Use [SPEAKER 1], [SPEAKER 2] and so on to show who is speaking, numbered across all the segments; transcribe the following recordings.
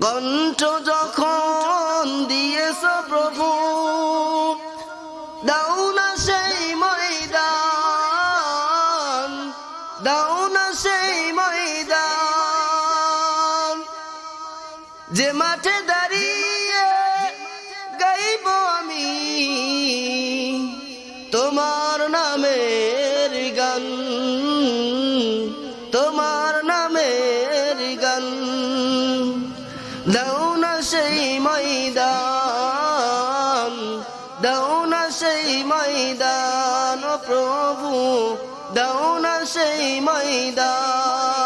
[SPEAKER 1] কণ্ঠ যখন দিয়েছ প্রভু, দাও না সেই ময়দান, দাও না সেই ময়দান, যে মাঠে দাঁড়িয়ে গাইব আমি তোমার নামের গান, তোমার নামের গান। দাও না সেই ময়দান, দাও না সেই ময়দান ও প্রভু, দাও না সেই ময়দান।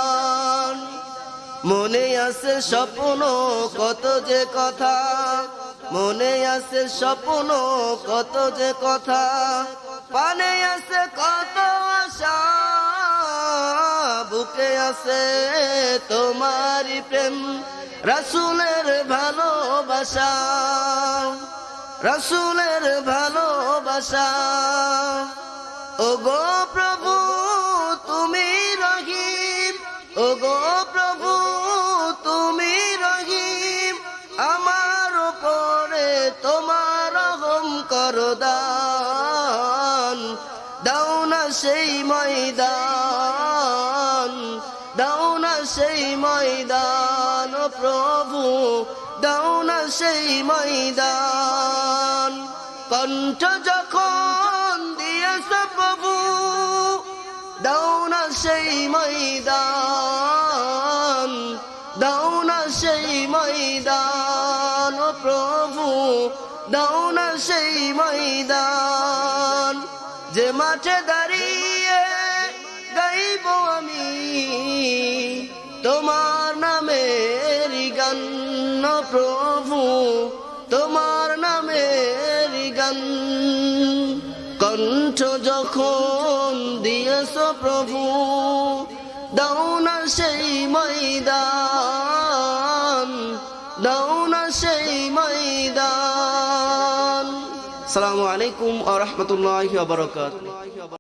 [SPEAKER 1] মনে আছে স্বপ্ন কত যে কথা, মনে আছে স্বপ্ন কত যে কথা, পানে আছে কত আশা, বুকে আছে তোমারি প্রেম, রাসূলের ভালোবাসা, রাসূলের ভালোবাসা। ও গো প্রভু তুমি রহিম, ও গো প্রভু তুমি রহিম, আমার উপরে তোমার রহম করো দান। দাও না সেই ময়দান, দাও না সেই ময়দান ও প্রভু, দাও না সেই ময়দান। কণ্ঠ যখন দিয়েছ প্রভু, দাও না সেই ময়দান, দাও না সেই ময়দান ও প্রভু, দাও না সেই ময়দান, যে মাঠে দাঁড়িয়ে গাইব আমি তোমার নামের গান ও প্রভু, তোমার নামের গান। কণ্ঠ যখন দিয়েছ প্রভু, দাও না সেই ময়দান, দাও না সেই ময়দান। আসসালামু আলাইকুম ওয়া রাহমাতুল্লাহি ওয়া বারাকাতুহু।